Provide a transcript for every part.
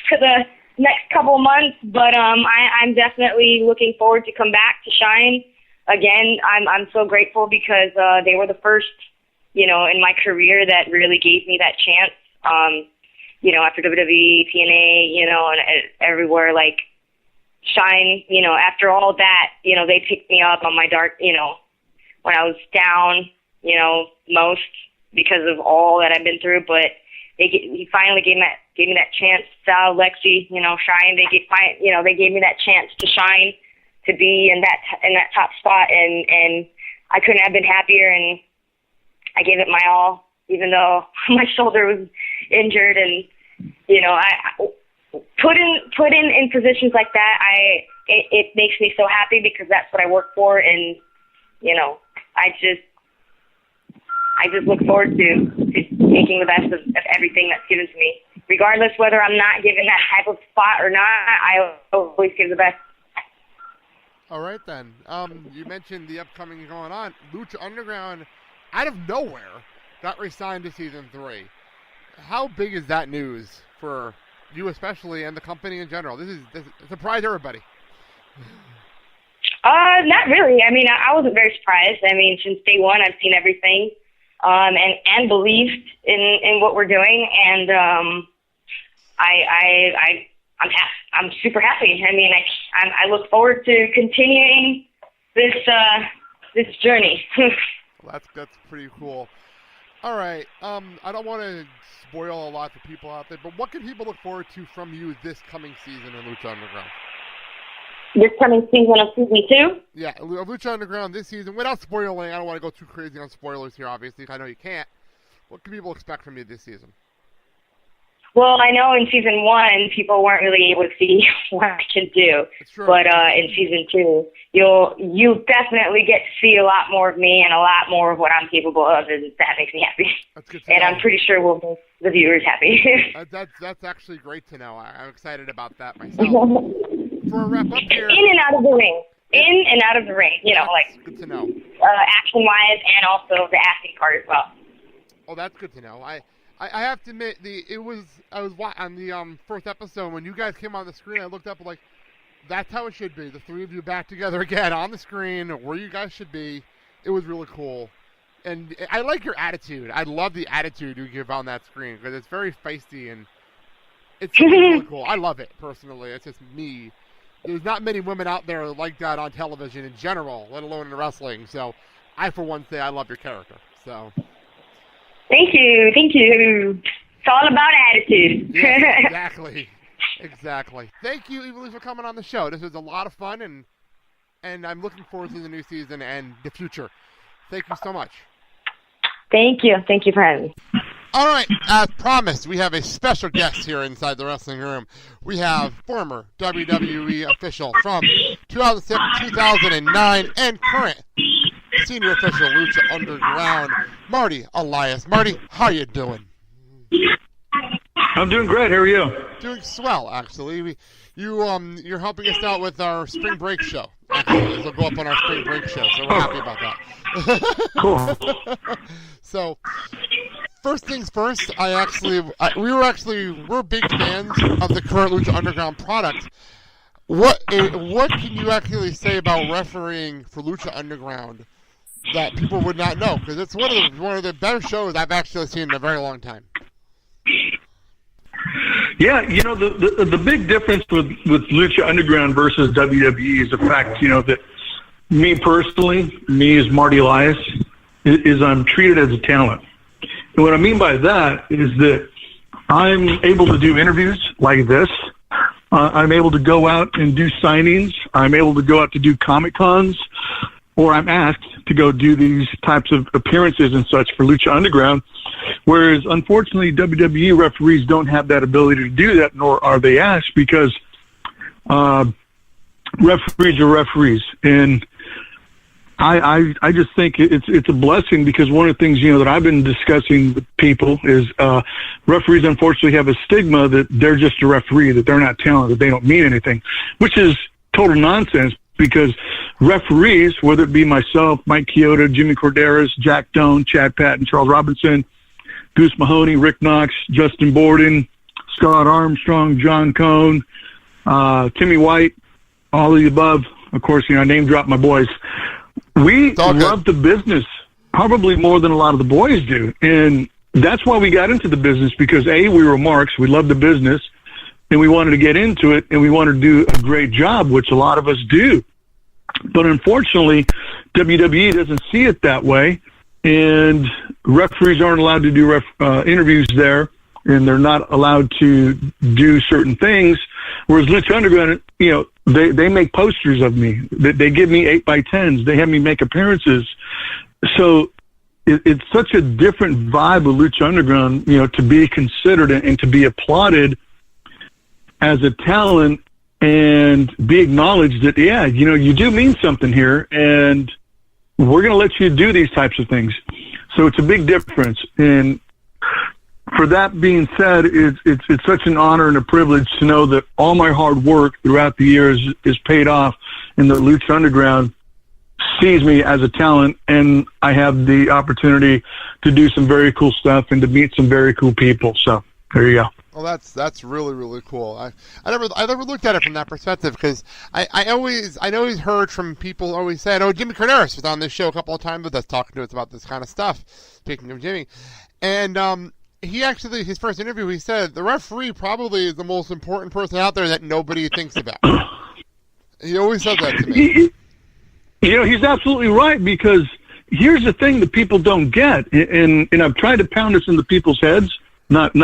for the next couple of months, but I'm definitely looking forward to come back to Shine again. I'm so grateful because they were the first, in my career that really gave me that chance. After WWE, TNA, and everywhere, like Shine, after all that, they picked me up on my dark, when I was down, most because of all that I've been through, but he finally gave me that chance. Sal, Lexi, Shine. They gave me that chance to shine, to be in that top spot, and I couldn't have been happier. And I gave it my all, even though my shoulder was injured. And I put in positions like that. It makes me so happy because that's what I work for, and I just look forward to making the best of everything that's given to me. Regardless whether I'm not given that type of spot or not, I always give the best. All right, then. You mentioned the upcoming going on. Lucha Underground, out of nowhere, got re-signed to Season 3. How big is that news for you especially and the company in general? This surprised everybody. Not really. I mean, I wasn't very surprised. I mean, since day one, I've seen everything. And believed in what we're doing, and I'm super happy. I mean, I look forward to continuing this journey. Well, that's pretty cool. All right, I don't want to spoil a lot for people out there, but what can people look forward to from you this coming season in Lucha Underground? This coming season of Season 2? Yeah, Lucha Underground this season. Without spoiling, I don't want to go too crazy on spoilers here, obviously. I know you can't. What can people expect from you this season? Well, I know in Season 1, people weren't really able to see what I can do. But in Season 2, you'll definitely get to see a lot more of me and a lot more of what I'm capable of, and that makes me happy. That's good to and know. I'm pretty sure we'll make the viewers happy. That's actually great to know. I'm excited about that myself. For a wrap up here. In and out of the ring. In and out of the ring. That's good to know. Action-wise and also the acting part as well. Oh, that's good to know. I have to admit, I was on the first episode when you guys came on the screen. I looked up like, that's how it should be. The three of you back together again on the screen, where you guys should be. It was really cool, and I like your attitude. I love the attitude you give on that screen because it's very feisty and it's really cool. I love it personally. It's just me. There's not many women out there like that on television in general, let alone in wrestling. So, I for one say I love your character. So. Thank you. It's all about attitude. Yes, exactly. Thank you, Ivelisse, for coming on the show. This was a lot of fun, and I'm looking forward to the new season and the future. Thank you so much. Thank you. Thank you for having me. All right, as promised, we have a special guest here inside the wrestling room. We have former WWE official from 2007, 2009, and current senior official Lucha Underground, Marty Elias. Marty, how you doing? I'm doing great. How are you? Doing swell, actually. You're helping us out with our spring break show. Actually, this will go up on our spring break show, so we're happy about that. Cool. So, first things first, we're big fans of the current Lucha Underground product. What can you actually say about refereeing for Lucha Underground that people would not know? Because it's one of the better shows I've actually seen in a very long time. Yeah, the big difference with Lucha Underground versus WWE is the fact, that me personally, me as Marty Elias, is I'm treated as a talent. And what I mean by that is that I'm able to do interviews like this. I'm able to go out and do signings. I'm able to go out to do Comic-Cons, or I'm asked to go do these types of appearances and such for Lucha Underground, whereas unfortunately WWE referees don't have that ability to do that, nor are they asked, because referees are referees. And I just think it's a blessing, because one of the things, that I've been discussing with people is referees unfortunately have a stigma that they're just a referee, that they're not talented, that they don't mean anything, which is total nonsense, because referees, whether it be myself, Mike Chioda, Jimmy Corderas, Jack Doan, Chad Patton, Charles Robinson, Goose Mahoney, Rick Knox, Justin Borden, Scott Armstrong, John Cohn, Timmy White, all of the above. Of course, I name drop my boys. We love the business probably more than a lot of the boys do. And that's why we got into the business, because A, we were marks, we loved the business, and we wanted to get into it, and we wanted to do a great job, which a lot of us do. But unfortunately, WWE doesn't see it that way, and referees aren't allowed to do interviews there, and they're not allowed to do certain things. Whereas Lucha Underground, they make posters of me. They give me 8x10s. They have me make appearances. So it's such a different vibe of Lucha Underground, to be considered and to be applauded as a talent and be acknowledged that, you do mean something here, and we're going to let you do these types of things. So it's a big difference. And for that being said, it's such an honor and a privilege to know that all my hard work throughout the years is paid off, and that Lucha Underground sees me as a talent, and I have the opportunity to do some very cool stuff and to meet some very cool people. So there you go. Well, that's really, really cool. I never looked at it from that perspective, because I always heard from people always said, Jimmy Carneros was on this show a couple of times with us talking to us about this kind of stuff. Speaking of Jimmy, and he actually, his first interview, he said the referee probably is the most important person out there that nobody thinks about. He always said that to me. He's absolutely right, because here's the thing that people don't get, and I've tried to pound this into people's heads, not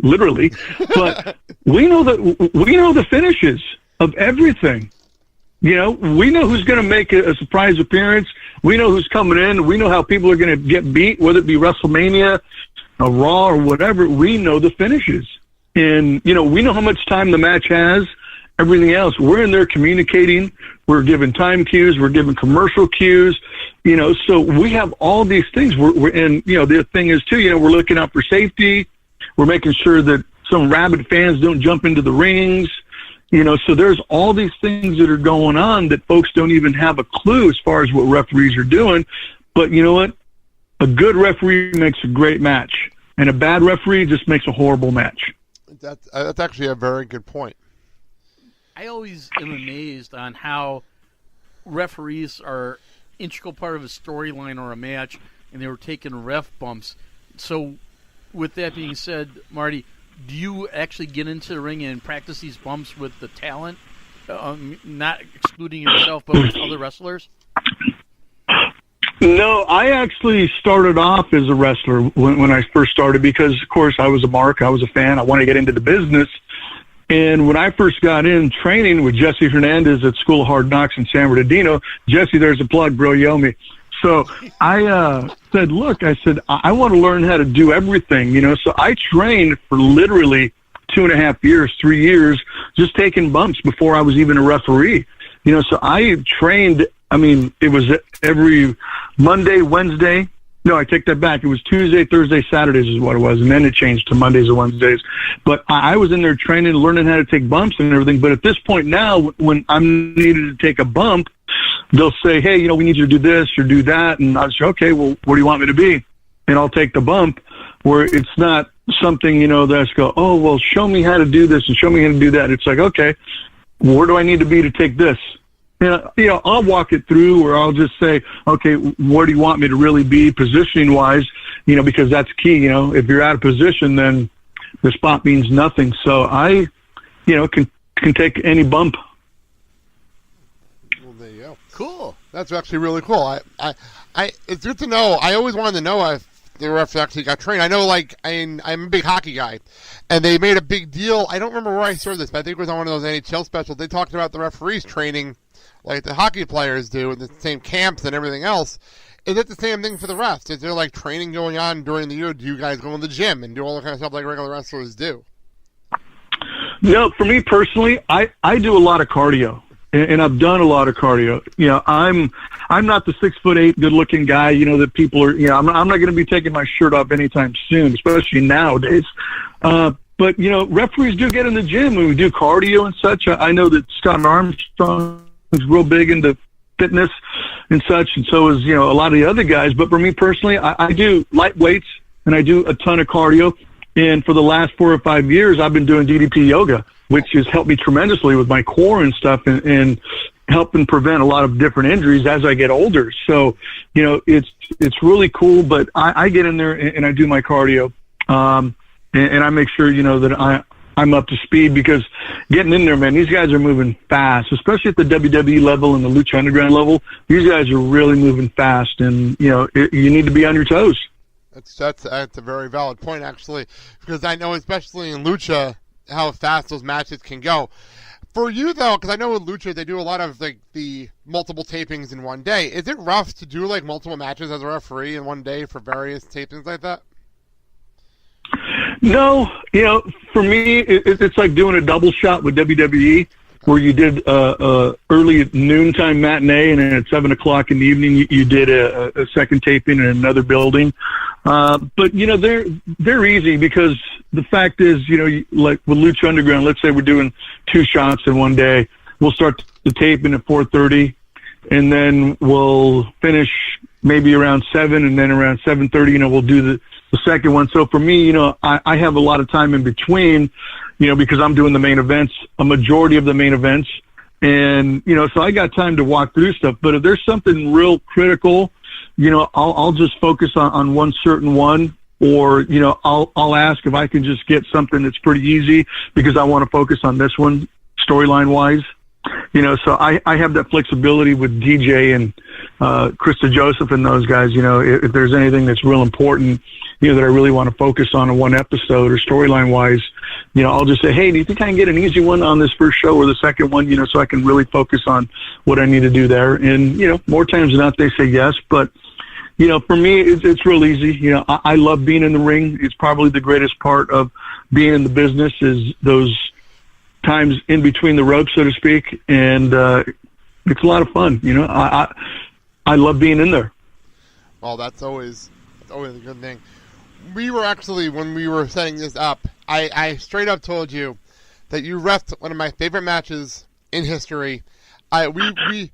literally, but we know the finishes of everything. We know who's going to make a surprise appearance. We know who's coming in. We know how people are going to get beat, whether it be WrestleMania, a Raw, or whatever. We know the finishes, and we know how much time the match has. Everything else, we're in there communicating. We're giving time cues. We're giving commercial cues. So we have all these things. And the thing is too, we're looking out for safety. We're making sure that some rabid fans don't jump into the rings. So there's all these things that are going on that folks don't even have a clue as far as what referees are doing. But you know what? A good referee makes a great match, and a bad referee just makes a horrible match. That's actually a very good point. I always am amazed on how referees are integral part of a storyline or a match, and they were taking ref bumps. So, with that being said, Marty, do you actually get into the ring and practice these bumps with the talent, not excluding yourself, but with other wrestlers? No, I actually started off as a wrestler when I first started, because, of course, I was a mark. I was a fan. I wanted to get into the business. And when I first got in training with Jesse Hernandez at School of Hard Knocks in San Bernardino, Jesse, there's a plug, bro, you owe me. So I said, look, I want to learn how to do everything, So I trained for literally 2.5 years, 3 years, just taking bumps before I was even a referee. So I trained, it was every Monday, Wednesday. No, I take that back. It was Tuesday, Thursday, Saturdays is what it was, and then it changed to Mondays and Wednesdays. But I was in there training, learning how to take bumps and everything. But at this point now, when I'm needed to take a bump, they'll say, hey, we need you to do this or do that. And I'll say, okay, well, what do you want me to be? And I'll take the bump, where it's not something, that I just go, oh, well, show me how to do this and show me how to do that. It's like, okay, where do I need to be to take this? I'll walk it through, or I'll just say, okay, where do you want me to really be positioning wise? Because that's key. If you're out of position, then the spot means nothing. So I, can take any bump. Well, there you go. Cool. That's actually really cool. It's good to know. I always wanted to know if the ref actually got trained. I know, I'm a big hockey guy, and they made a big deal. I don't remember where I saw this, but I think it was on one of those NHL specials. They talked about the referees training like the hockey players do in the same camps and everything else. Is it the same thing for the refs? Is there training going on during the year? Do you guys go in the gym and do all the kind of stuff like regular wrestlers do? No, for me personally, I do a lot of cardio, and I've done a lot of cardio. I'm not the 6'8" good looking guy, that people are, I'm not going to be taking my shirt off anytime soon, especially nowadays. But, referees do get in the gym when we do cardio and such. I know that Scott Armstrong is real big into fitness and such, and so is, a lot of the other guys. But for me personally, I do light weights, and I do a ton of cardio. And for the last 4 or 5 years, I've been doing DDP yoga, which has helped me tremendously with my core and stuff, and helping prevent a lot of different injuries as I get older. So, it's really cool, but I get in there and I do my cardio. And I make sure, that I'm up to speed, because getting in there, man, these guys are moving fast, especially at the WWE level and the Lucha Underground level. These guys are really moving fast, and, you need to be on your toes. That's a very valid point, actually, because I know, especially in Lucha, how fast those matches can go. For you, though, because I know in Lucha they do a lot of the multiple tapings in one day. Is it rough to do multiple matches as a referee in one day for various tapings like that? No, for me, it's like doing a double shot with WWE, where you did early noontime matinee, and then at 7 o'clock in the evening you did a second taping in another building. But they're easy, because the fact is, like with Lucha Underground, let's say we're doing 2 shots in one day. We'll start the taping at 4:30, and then we'll finish maybe around 7, and then around 7:30, we'll do the second one. So for me, I have a lot of time in between, because I'm doing the main events, a majority of the main events. And, so I got time to walk through stuff. But if there's something real critical, I'll just focus on one certain one, or, I'll ask if I can just get something that's pretty easy, because I want to focus on this one storyline wise. So I have that flexibility with DJ and Krista Joseph and those guys. If there's anything that's real important, that I really want to focus on in one episode or storyline wise, I'll just say, hey, do you think I can get an easy one on this first show or the second one, so I can really focus on what I need to do there. And, more times than not, they say yes. But, for me, it's real easy. I love being in the ring. It's probably the greatest part of being in the business, is those times in between the ropes, so to speak. And it's a lot of fun. I love being in there. Well, that's always a good thing. We were actually, when we were setting this up, I straight up told you that you reffed one of my favorite matches in history. We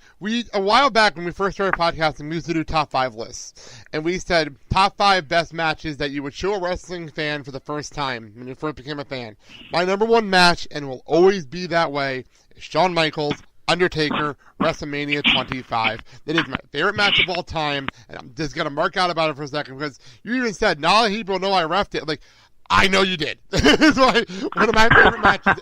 a while back when we first started podcasting, we used to do top 5 lists, and we said top 5 best matches that you would show a wrestling fan for the first time when you first became a fan. My number 1 match, and will always be that way, is Shawn Michaels, Undertaker, WrestleMania 25. It is my favorite match of all time, and I'm just going to mark out about it for a second, because you even said, now that people know I reffed it, I know you did. It's one of my favorite matches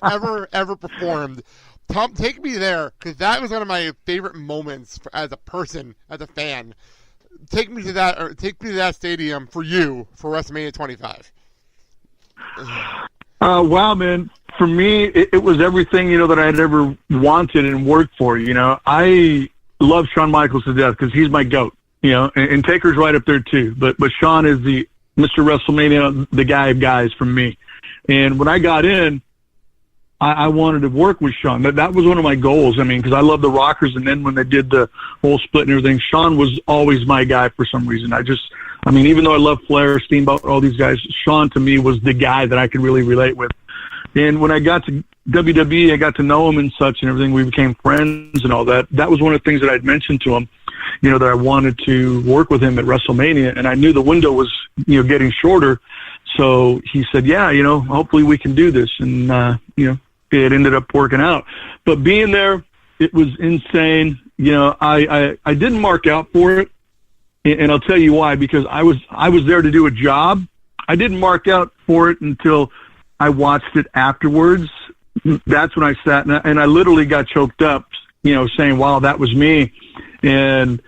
ever performed. Tom, take me there, because that was one of my favorite moments as a person, as a fan. Take me to that stadium for you for WrestleMania 25. Wow, man. For me, it was everything, that I had ever wanted and worked for. I love Shawn Michaels to death, because he's my GOAT, and Taker's right up there too. But Shawn is the Mr. WrestleMania, the guy of guys from me. And when I got in, I wanted to work with Shawn. That was one of my goals. Because I love the Rockers, and then when they did the whole split and everything, Shawn was always my guy for some reason. Even though I love Flair, Steamboat, all these guys, Shawn to me was the guy that I could really relate with. And when I got to WWE, I got to know him and such and everything. We became friends and all that. That was one of the things that I'd mentioned to him, that I wanted to work with him at WrestleMania. And I knew the window was, getting shorter. So he said, yeah, hopefully we can do this. And, it ended up working out. But being there, it was insane. I didn't mark out for it. And I'll tell you why, because I was there to do a job. I didn't mark out for it until I watched it afterwards. That's when I sat and I literally got choked up, saying, wow, that was me. And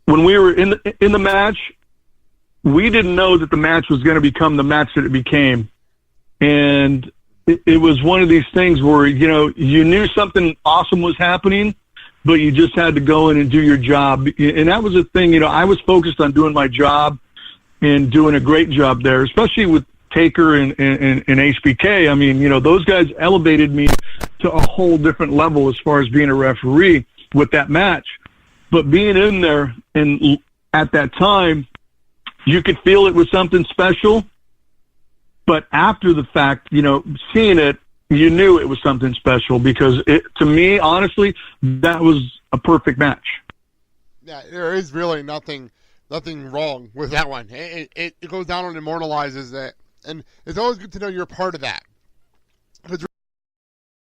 when we were in the match, we didn't know that the match was going to become the match that it became. And it was one of these things where, you knew something awesome was happening, but you just had to go in and do your job. And that was the thing, I was focused on doing my job and doing a great job there, especially with Taker and HBK. Those guys elevated me to a whole different level as far as being a referee with that match. But being in there and at that time, you could feel it was something special. But after the fact, seeing it, you knew it was something special, because to me, honestly, that was a perfect match. Yeah, there is really nothing wrong with that one. It goes down and immortalizes and it's always good to know you're a part of that.